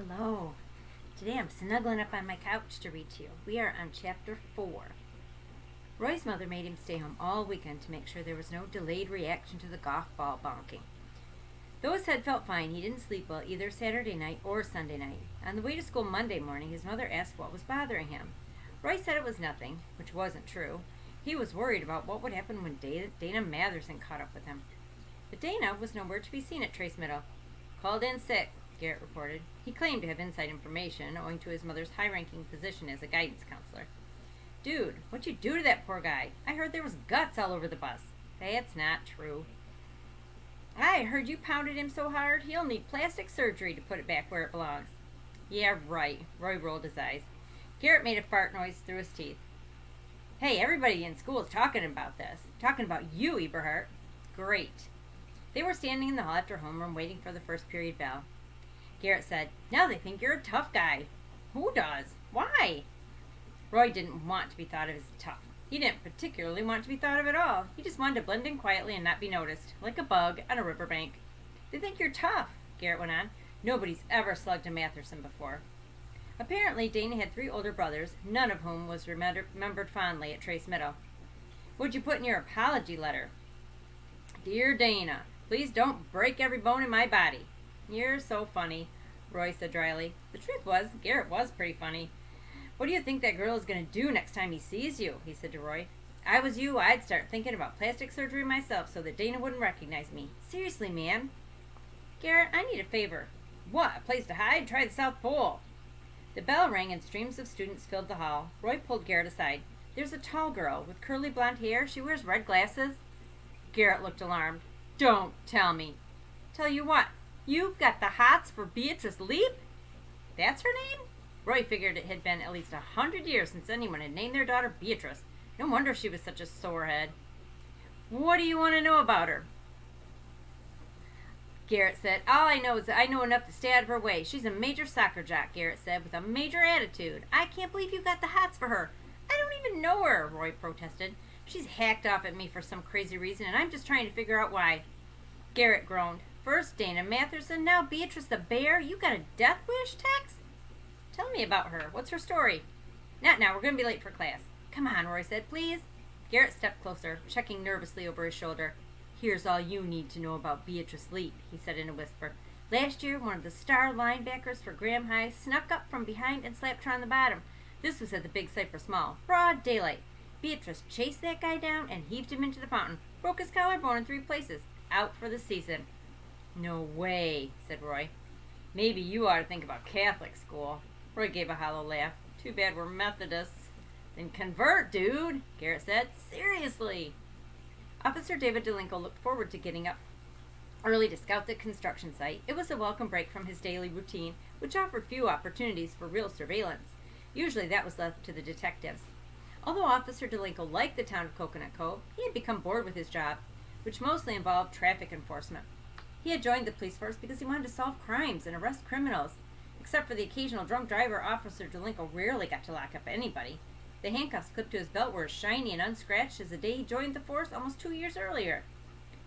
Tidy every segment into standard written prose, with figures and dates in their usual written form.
Hello. Today I'm snuggling up on my couch to read to you. We are on chapter 4. Roy's mother made him stay home all weekend to make sure there was no delayed reaction to the golf ball bonking. Though his head felt fine, he didn't sleep well either Saturday night or Sunday night. On the way to school Monday morning, his mother asked what was bothering him. Roy said it was nothing, which wasn't true. He was worried about what would happen when Dana Matherson caught up with him. But Dana was nowhere to be seen at Trace Middle. Called in sick, Garrett reported. He claimed to have inside information, owing to his mother's high-ranking position as a guidance counselor. Dude, what'd you do to that poor guy? I heard there was guts all over the bus. That's not true. I heard you pounded him so hard, he'll need plastic surgery to put it back where it belongs. Yeah, right. Roy rolled his eyes. Garrett made a fart noise through his teeth. Hey, everybody in school is talking about this. Talking about you, Eberhardt. Great. They were standing in the hall after homeroom waiting for the first period bell. Garrett said, Now they think you're a tough guy. Who does? Why? Roy didn't want to be thought of as tough. He didn't particularly want to be thought of at all. He just wanted to blend in quietly and not be noticed, like a bug on a riverbank. They think you're tough, Garrett went on. Nobody's ever slugged a Matherson before. Apparently, Dana had 3 older brothers, none of whom was remembered fondly at Trace Middle. What'd you put in your apology letter? Dear Dana, please don't break every bone in my body. You're so funny, Roy said dryly. The truth was, Garrett was pretty funny. What do you think that girl is going to do next time he sees you? He said to Roy. I was you, I'd start thinking about plastic surgery myself so that Dana wouldn't recognize me. Seriously, man. Garrett, I need a favor. What, a place to hide? Try the South Pole. The bell rang and streams of students filled the hall. Roy pulled Garrett aside. There's a tall girl with curly blonde hair. She wears red glasses. Garrett looked alarmed. Don't tell me. Tell you what? You've got the hots for Beatrice Leap? That's her name? Roy figured it had been at least 100 years since anyone had named their daughter Beatrice. No wonder she was such a sorehead. What do you want to know about her? Garrett said, All I know is that I know enough to stay out of her way. She's a major soccer jock, Garrett said, with a major attitude. I can't believe you got the hots for her. I don't even know her, Roy protested. She's hacked off at me for some crazy reason, and I'm just trying to figure out why. Garrett groaned. First Dana Matherson, now Beatrice the Bear. You got a death wish, Tex? Tell me about her. What's her story? Not now. We're going to be late for class. Come on, Roy said. Please? Garrett stepped closer, checking nervously over his shoulder. Here's all you need to know about Beatrice Leap, he said in a whisper. Last year, one of the star linebackers for Graham High snuck up from behind and slapped her on the bottom. This was at the Big Cypress Mall. Broad daylight. Beatrice chased that guy down and heaved him into the fountain. Broke his collarbone in 3 places. Out for the season. No way, said Roy. Maybe you ought to think about Catholic school. Roy gave a hollow laugh. Too bad we're Methodists. Then convert, dude, Garrett said. Seriously. Officer David DeLinkle looked forward to getting up early to scout the construction site. It was a welcome break from his daily routine, which offered few opportunities for real surveillance. Usually that was left to the detectives. Although Officer DeLinkle liked the town of Coconut Cove, he had become bored with his job, which mostly involved traffic enforcement. He had joined the police force because he wanted to solve crimes and arrest criminals. Except for the occasional drunk driver, Officer DeLinkle rarely got to lock up anybody. The handcuffs clipped to his belt were as shiny and unscratched as the day he joined the force almost 2 years earlier.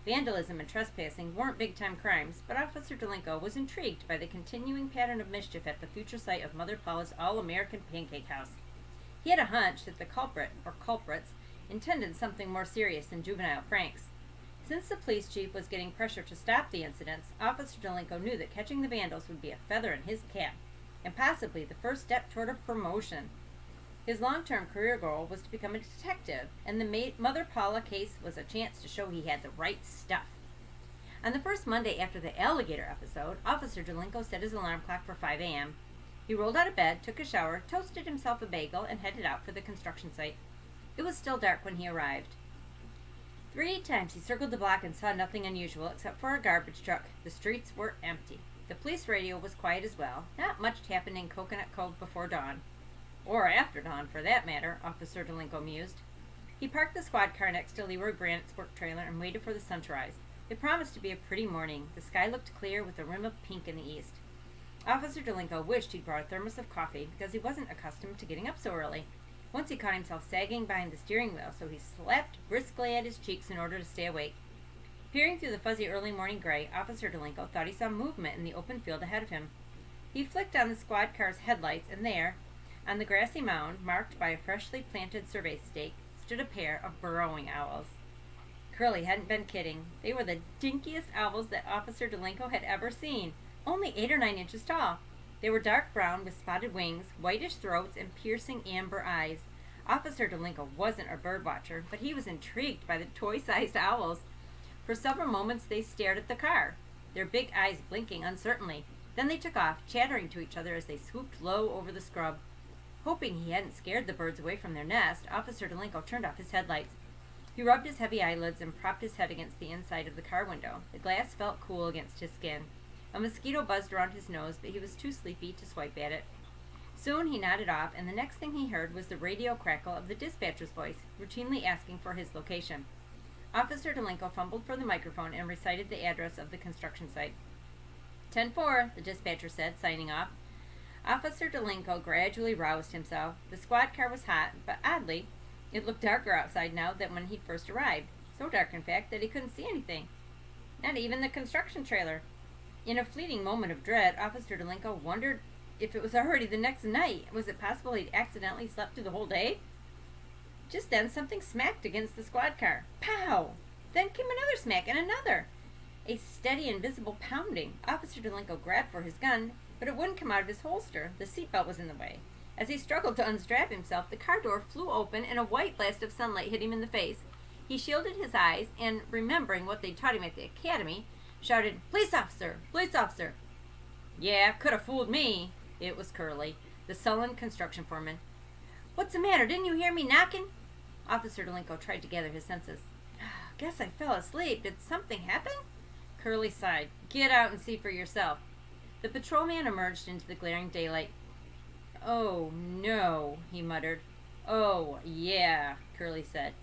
Vandalism and trespassing weren't big-time crimes, but Officer DeLinkle was intrigued by the continuing pattern of mischief at the future site of Mother Paula's All-American Pancake House. He had a hunch that the culprit, or culprits, intended something more serious than juvenile pranks. Since the police chief was getting pressure to stop the incidents, Officer DeLinkle knew that catching the vandals would be a feather in his cap, and possibly the first step toward a promotion. His long-term career goal was to become a detective, and the Mother Paula case was a chance to show he had the right stuff. On the first Monday after the alligator episode, Officer DeLinkle set his alarm clock for 5 a.m. He rolled out of bed, took a shower, toasted himself a bagel, and headed out for the construction site. It was still dark when he arrived. 3 times he circled the block and saw nothing unusual except for a garbage truck. The streets were empty. The police radio was quiet as well. Not much happened in Coconut Cove before dawn. Or after dawn, for that matter, Officer DeLinkle mused. He parked the squad car next to Leroy Granite's work trailer and waited for the sun to rise. It promised to be a pretty morning. The sky looked clear with a rim of pink in the east. Officer DeLinkle wished he'd brought a thermos of coffee because he wasn't accustomed to getting up so early. Once he caught himself sagging behind the steering wheel, so he slapped briskly at his cheeks in order to stay awake. Peering through the fuzzy early morning gray, Officer DeLinkle thought he saw movement in the open field ahead of him. He flicked on the squad car's headlights, and there, on the grassy mound, marked by a freshly planted survey stake, stood a pair of burrowing owls. Curly hadn't been kidding. They were the dinkiest owls that Officer Delinko had ever seen, only 8 or 9 inches tall. They were dark brown with spotted wings, whitish throats, and piercing amber eyes. Officer Delinko wasn't a bird watcher, but he was intrigued by the toy-sized owls. For several moments they stared at the car, their big eyes blinking uncertainly. Then they took off, chattering to each other as they swooped low over the scrub. Hoping he hadn't scared the birds away from their nest, Officer Delinko turned off his headlights. He rubbed his heavy eyelids and propped his head against the inside of the car window. The glass felt cool against his skin. A mosquito buzzed around his nose, but he was too sleepy to swipe at it. Soon he nodded off, and the next thing he heard was the radio crackle of the dispatcher's voice, routinely asking for his location. Officer Delinko fumbled for the microphone and recited the address of the construction site. 10-4, the dispatcher said, signing off. Officer Delinko gradually roused himself. The squad car was hot, but oddly, it looked darker outside now than when he'd first arrived. So dark, in fact, that he couldn't see anything. Not even the construction trailer. In a fleeting moment of dread, Officer Delinko wondered if it was already the next night. Was it possible he'd accidentally slept through the whole day? Just then, something smacked against the squad car. Pow! Then came another smack and another. A steady, invisible pounding. Officer Delinko grabbed for his gun, but it wouldn't come out of his holster. The seatbelt was in the way. As he struggled to unstrap himself, the car door flew open and a white blast of sunlight hit him in the face. He shielded his eyes and, remembering what they'd taught him at the academy, shouted, "Police officer! Police officer!" "Yeah, could have fooled me." It was Curly, the sullen construction foreman. "What's the matter? Didn't you hear me knocking?" Officer Delinko tried to gather his senses. "Guess I fell asleep. Did something happen?" Curly sighed. "Get out and see for yourself." The patrolman emerged into the glaring daylight. "Oh, no," he muttered. "Oh, yeah," Curly said.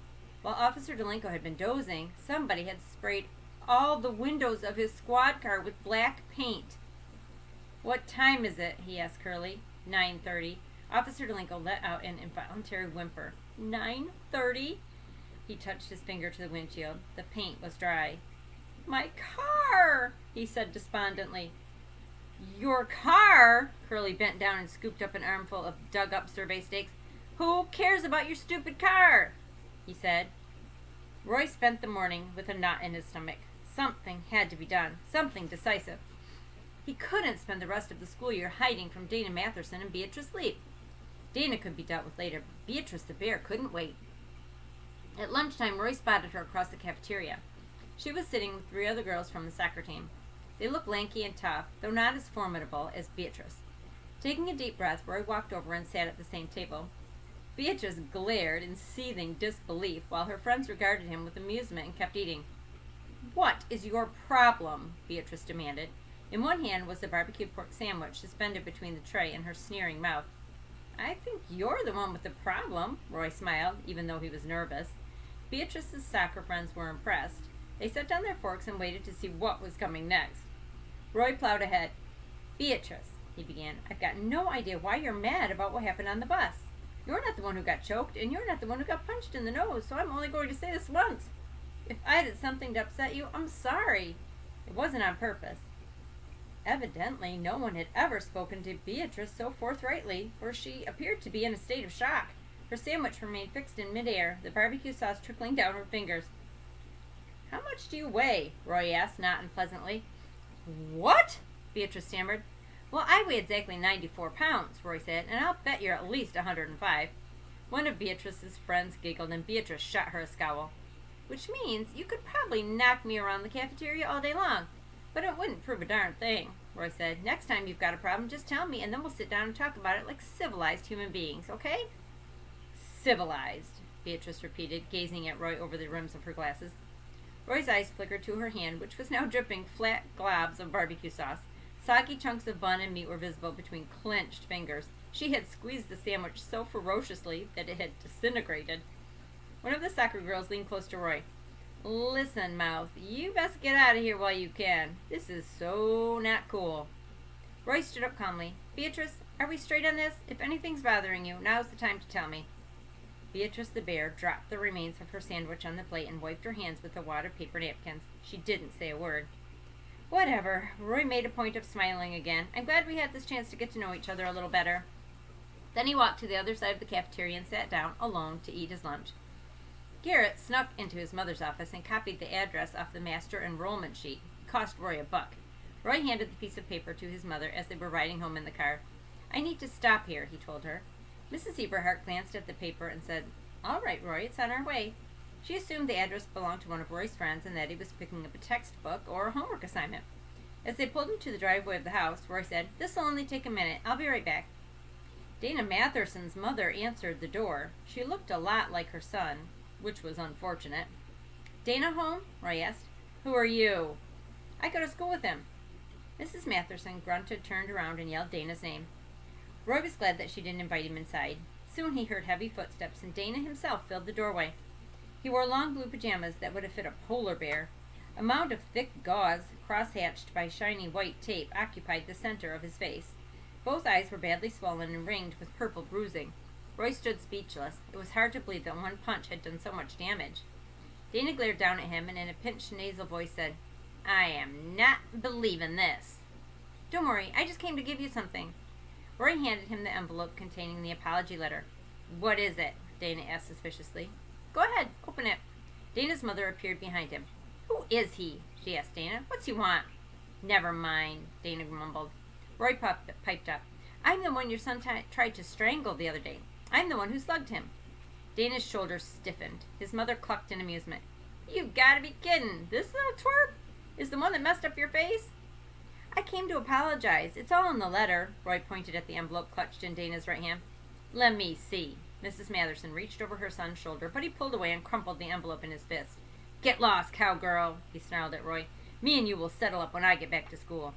While Officer Delinko had been dozing, somebody had sprayed all the windows of his squad car with black paint. "What time is it?" he asked Curly. 9:30. Officer Delinko let out an involuntary whimper. 9:30? He touched his finger to the windshield. The paint was dry. "My car!" he said despondently. "Your car?" Curly bent down and scooped up an armful of dug-up survey stakes. "Who cares about your stupid car?" he said. Roy spent the morning with a knot in his stomach. Something had to be done. Something decisive. He couldn't spend the rest of the school year hiding from Dana Matherson and Beatrice Leap. Dana could be dealt with later, but Beatrice the bear couldn't wait. At lunchtime, Roy spotted her across the cafeteria. She was sitting with 3 other girls from the soccer team. They looked lanky and tough, though not as formidable as Beatrice. Taking a deep breath, Roy walked over and sat at the same table. Beatrice glared in seething disbelief, while her friends regarded him with amusement and kept eating. "What is your problem?" Beatrice demanded. In one hand was the barbecued pork sandwich suspended between the tray and her sneering mouth. "I think you're the one with the problem," Roy smiled, even though he was nervous. Beatrice's soccer friends were impressed. They set down their forks and waited to see what was coming next. Roy plowed ahead. "Beatrice," he began, "I've got no idea why you're mad about what happened on the bus. You're not the one who got choked, and you're not the one who got punched in the nose, so I'm only going to say this once. If I did something to upset you, I'm sorry. It wasn't on purpose." Evidently, no one had ever spoken to Beatrice so forthrightly, for she appeared to be in a state of shock. Her sandwich remained fixed in midair, the barbecue sauce trickling down her fingers. "How much do you weigh?" Roy asked, not unpleasantly. "What?" Beatrice stammered. "Well, I weigh exactly 94 pounds, Roy said, "and I'll bet you're at least 105. One of Beatrice's friends giggled, and Beatrice shot her a scowl. "Which means you could probably knock me around the cafeteria all day long, but it wouldn't prove a darn thing," Roy said. "Next time you've got a problem, just tell me, and then we'll sit down and talk about it like civilized human beings, okay?" "Civilized," Beatrice repeated, gazing at Roy over the rims of her glasses. Roy's eyes flickered to her hand, which was now dripping flat globs of barbecue sauce. Soggy chunks of bun and meat were visible between clenched fingers. She had squeezed the sandwich so ferociously that it had disintegrated. One of the soccer girls leaned close to Roy. "Listen, Mouth, you best get out of here while you can. This is so not cool." Roy stood up calmly. "Beatrice, are we straight on this? If anything's bothering you, now's the time to tell me." Beatrice the bear dropped the remains of her sandwich on the plate and wiped her hands with the water paper napkins. She didn't say a word. Whatever. Roy made a point of smiling again. I'm glad we had this chance to get to know each other a little better. Then he walked to the other side of the cafeteria and sat down, alone, to eat his lunch. Garrett snuck into his mother's office and copied the address off the master enrollment sheet. It cost Roy $1. Roy handed the piece of paper to his mother as they were riding home in the car. I need to stop here, he told her. Mrs. Eberhardt glanced at the paper and said, All right, Roy, it's on our way. She assumed the address belonged to one of Roy's friends and that he was picking up a textbook or a homework assignment. As they pulled into the driveway of the house, Roy said, This'll only take a minute. I'll be right back. Dana Matherson's mother answered the door. She looked a lot like her son, which was unfortunate. Dana home? Roy asked. Who are you? I go to school with him. Mrs. Matherson grunted, turned around, and yelled Dana's name. Roy was glad that she didn't invite him inside. Soon he heard heavy footsteps, and Dana himself filled the doorway. He wore long blue pajamas that would have fit a polar bear. A mound of thick gauze, cross-hatched by shiny white tape, occupied the center of his face. Both eyes were badly swollen and ringed with purple bruising. Roy stood speechless. It was hard to believe that one punch had done so much damage. Dana glared down at him and in a pinched nasal voice said, I am not believing this. Don't worry, I just came to give you something. Roy handed him the envelope containing the apology letter. What is it? Dana asked suspiciously. Go ahead, open it. Dana's mother appeared behind him. Who is he? She asked Dana. What's he want? Never mind, Dana mumbled. Roy piped up. I'm the one your son tried to strangle the other day. I'm the one who slugged him. Dana's shoulders stiffened. His mother clucked in amusement. You've got to be kidding. This little twerp is the one that messed up your face? I came to apologize. It's all in the letter. Roy pointed at the envelope clutched in Dana's right hand. Let me see. Mrs. Matherson reached over her son's shoulder, but he pulled away and crumpled the envelope in his fist. Get lost, cowgirl, he snarled at Roy. Me and you will settle up when I get back to school.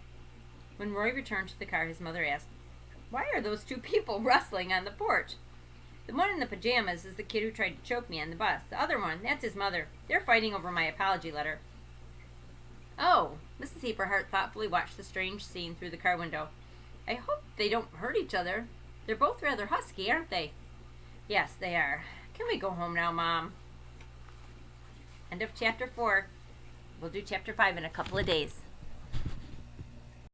When Roy returned to the car, his mother asked, Why are those two people wrestling on the porch? The one in the pajamas is the kid who tried to choke me on the bus. The other one, that's his mother. They're fighting over my apology letter. Oh, Mrs. Eberhardt thoughtfully watched the strange scene through the car window. I hope they don't hurt each other. They're both rather husky, aren't they? Yes, they are. Can we go home now, Mom? End of chapter 4. We'll do chapter 5 in a couple of days.